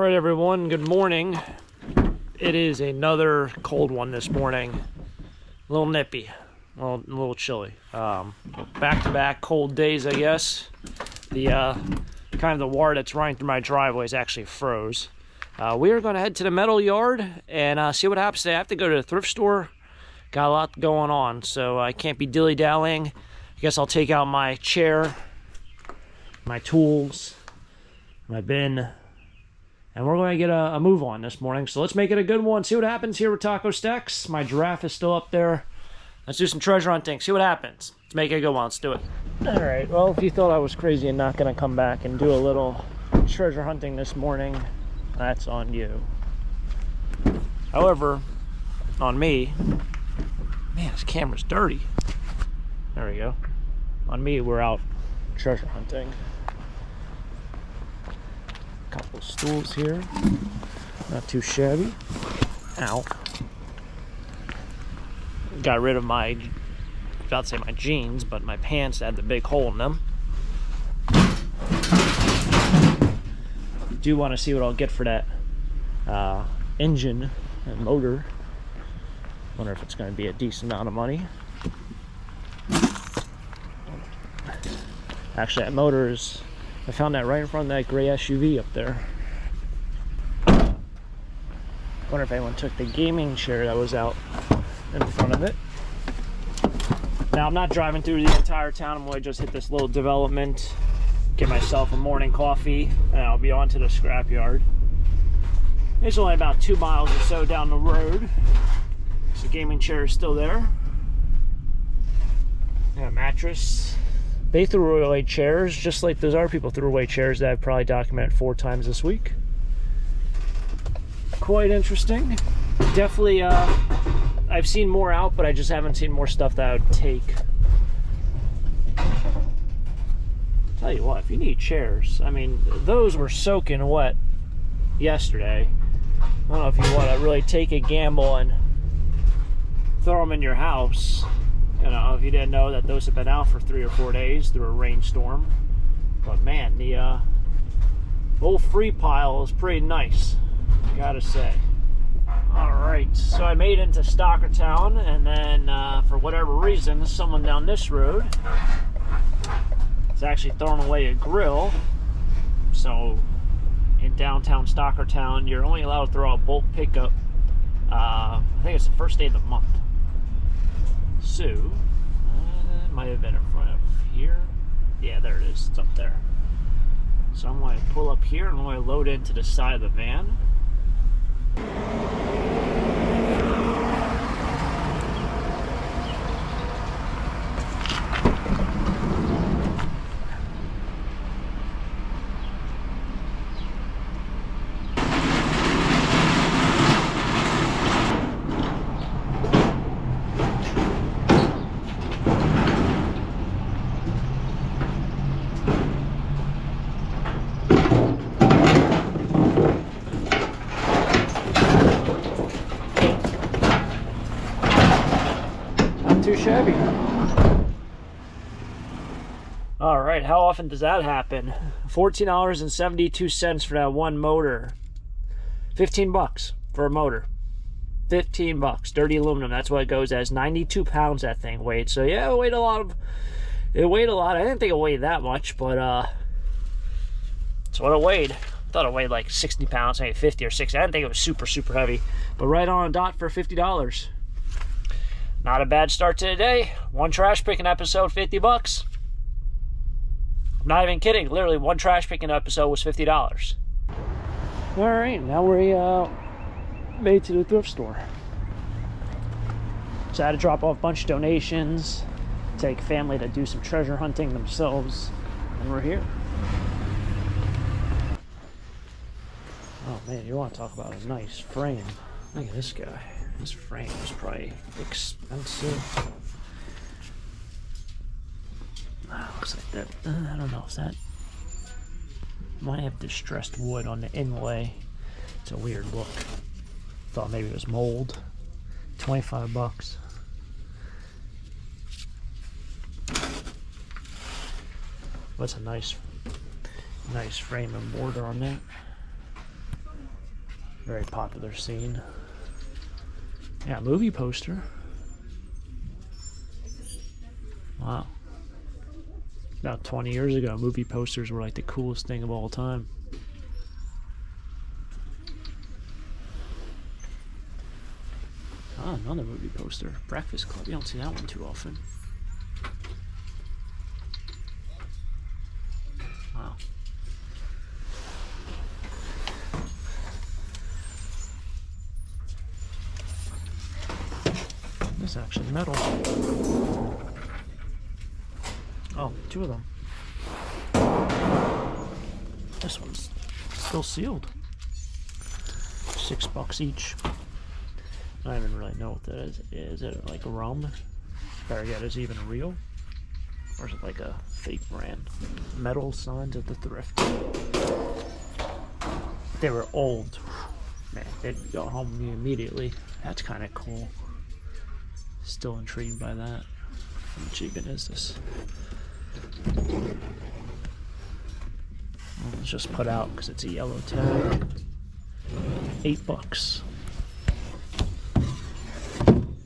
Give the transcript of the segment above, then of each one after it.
Alright everyone, good morning. It is another cold one this morning. A little nippy, a little chilly. Back-to-back cold days, I guess. The kind of the water that's running through my driveway is actually froze. We are going to head to the metal yard and see what happens today. I have to go to the thrift store. Got a lot going on, so I can't be dilly-dallying. I guess I'll take out my chair, my tools, my bin, and we're going to get a move on this morning. So let's make it a good one. See what happens here with Taco Stacks. My giraffe is still up there. Let's do some treasure hunting. See what happens. Let's make it a good one. Let's do it. All right. Well, if you thought I was crazy and not going to come back and do a little treasure hunting this morning, that's on you. However, on me, man, this camera's dirty. There we go. On me, we're out treasure hunting. Couple stools here, not too shabby. Ow. Got rid of my, about to say my jeans, but my pants had the big hole in them. Do want to see what I'll get for that engine and motor. Wonder if it's going to be a decent amount of money. Actually, that motor is, I found that right in front of that gray SUV up there. Wonder if anyone took the gaming chair that was out in front of it. Now, I'm not driving through the entire town. I'm going to just hit this little development, get myself a morning coffee, and I'll be on to the scrapyard. It's only about 2 miles or so down the road. So the gaming chair is still there. Yeah, mattress. They threw away chairs, just like those other people threw away chairs that I've probably documented 4 times this week. Quite interesting. Definitely, I've seen more out, but I just haven't seen more stuff that I would take. Tell you what, if you need chairs, I mean, those were soaking wet yesterday. I don't know if you want to really take a gamble and throw them in your house. You know, if you didn't know that those have been out for 3 or 4 days through a rainstorm. But man, the old free pile is pretty nice, gotta say. Alright, so I made it into STOCKERTOWN, and then for whatever reason, someone down this road is actually throwing away a grill. So in downtown STOCKERTOWN, you're only allowed to throw a bulk pickup. I think it's the first day of the month. So, it might have been in front of here. Yeah, there it is. It's up there. So I'm going to pull up here and I'm going to load into the side of the van. Too shabby. All right, how often does that happen? $14.72 for that one motor. 15 bucks for a motor. 15 bucks. Dirty aluminum. That's what it goes as. 92 pounds that thing weighed. So yeah, it weighed a lot. I didn't think it weighed that much, but that's what it weighed. I thought it weighed like 60 pounds, maybe 50 or 60. I didn't think it was super heavy, but right on a dot for $50. Not a bad start to the day. One trash picking episode, 50 bucks. I'm not even kidding. Literally, one trash picking episode was $50. All right, now we're made it to the thrift store. So I had to drop off a bunch of donations, take family to do some treasure hunting themselves, and we're here. Oh man, you want to talk about a nice frame. Look at this guy. This frame is probably expensive. Looks like that. I don't know if that might have distressed wood on the inlay. It's a weird look. Thought maybe it was mold. 25 bucks. What's a nice frame and border on that. Very popular scene. Yeah, movie poster. Wow. About 20 years ago, movie posters were like the coolest thing of all time. Ah, another movie poster. Breakfast Club. You don't see that one too often. Wow. This is actually metal. Oh, two of them. This one's still sealed. $6 each. I don't even really know what that is. Is it like rum? Better yet, is it even real? Or is it like a fake brand? Metal signs at the thrift. They were old. Man, they'd go home with me immediately. That's kind of cool. Still intrigued by that. How much even is this? Well, it's just put out because it's a yellow tag. $8.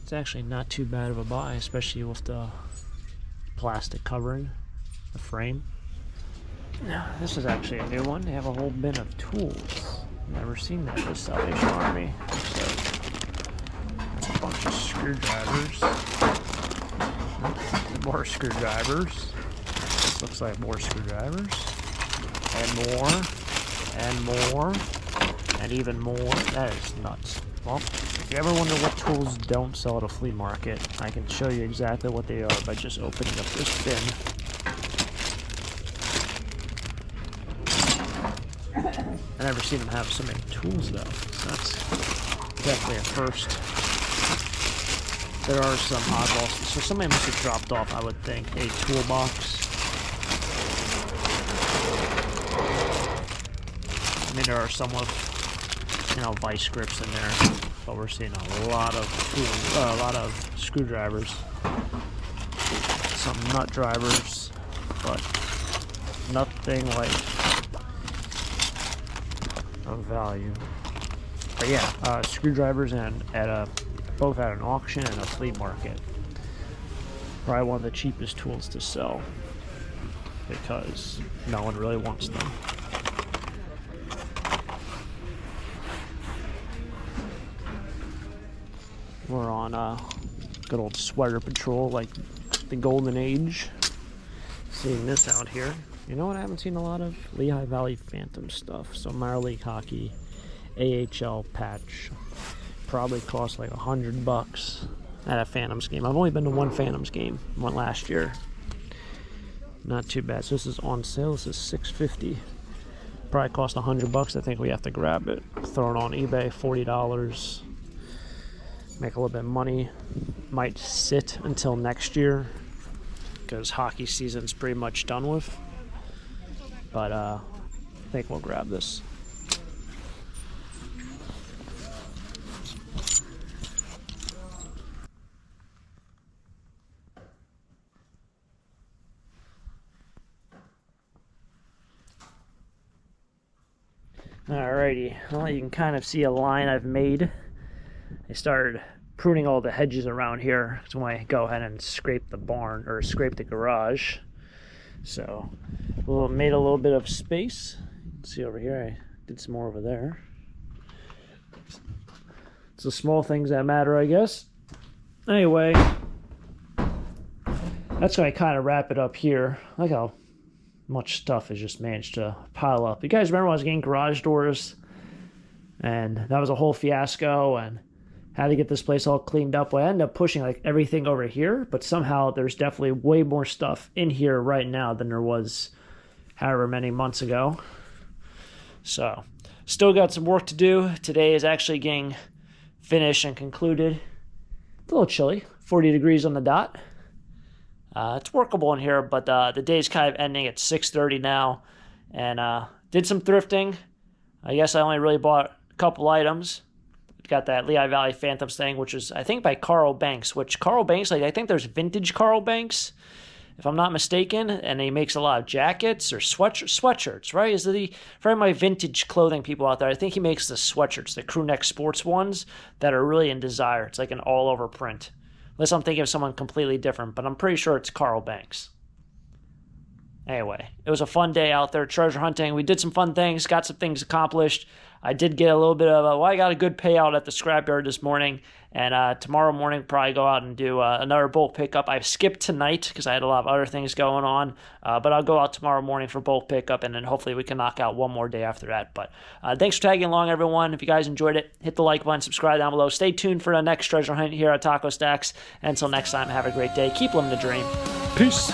It's actually not too bad of a buy, especially with the plastic covering, the frame. Now, this is actually a new one. They have a whole bin of tools. Never seen that at Salvation Army. So, that's a bunch of screwdrivers. More screwdrivers. This looks like more screwdrivers. And more. And more. And even more. That is nuts. Well, if you ever wonder what tools don't sell at a flea market, I can show you exactly what they are by just opening up this bin. I've never seen them have so many tools though, so that's definitely a first. There are some oddballs, so somebody must have dropped off, I would think, a toolbox. I mean, there are some with, you know, vice grips in there, but we're seeing a lot of tools, a lot of screwdrivers, some nut drivers, but nothing like of value. But yeah, screwdrivers and both at an auction and a flea market. Probably one of the cheapest tools to sell because no one really wants them. We're on good old sweater patrol like the golden age. Seeing this out here. You know what I haven't seen a lot of? Lehigh Valley Phantom stuff. So minor league hockey, AHL patch. Probably cost like $100 at a Phantoms game. I've only been to one Phantoms game. Went last year. Not too bad. So this is on sale. This is $6.50. Probably cost $100. I think we have to grab it. Throw it on eBay. $40. Make a little bit of money. Might sit until next year because hockey season's pretty much done with. But I think we'll grab this. Alrighty, well, you can kind of see a line I've made. I started pruning all the hedges around here, so when I go ahead and scrape the barn, or scrape the garage. So, made a little bit of space. You can see over here, I did some more over there. It's the small things that matter, I guess. Anyway, that's going to kind of wrap it up here. Look how much stuff has just managed to pile up. You guys remember when I was getting garage doors? And that was a whole fiasco, and had to get this place all cleaned up. Well, I ended up pushing like everything over here, but somehow there's definitely way more stuff in here right now than there was however many months ago. So, still got some work to do. Today is actually getting finished and concluded. It's a little chilly, 40 degrees on the dot. It's workable in here, but the day's kind of ending at 6:30 now. And did some thrifting. I guess I only really bought a couple items. Got that Lehigh Valley Phantoms thing, which is, I think, by Carl Banks. Which Carl Banks, like, I think there's vintage Carl Banks. if I'm not mistaken, and he makes a lot of jackets or sweatshirts, right? Is the for my vintage clothing people out there? I think he makes the sweatshirts, the crew neck sports ones that are really in desire. It's like an all-over print. Unless I'm thinking of someone completely different, but I'm pretty sure it's Carl Banks. Anyway, it was a fun day out there treasure hunting. We did some fun things, got some things accomplished. I did get a little bit of I got a good payout at the scrapyard this morning, and tomorrow morning probably go out and do another bulk pickup. I skipped tonight because I had a lot of other things going on, but I'll go out tomorrow morning for bulk pickup, and then hopefully we can knock out one more day after that. But thanks for tagging along, everyone. If you guys enjoyed it, hit the like button, subscribe down below. Stay tuned for the next treasure hunt here at Taco Stacks. And until next time, have a great day. Keep living the dream. Peace.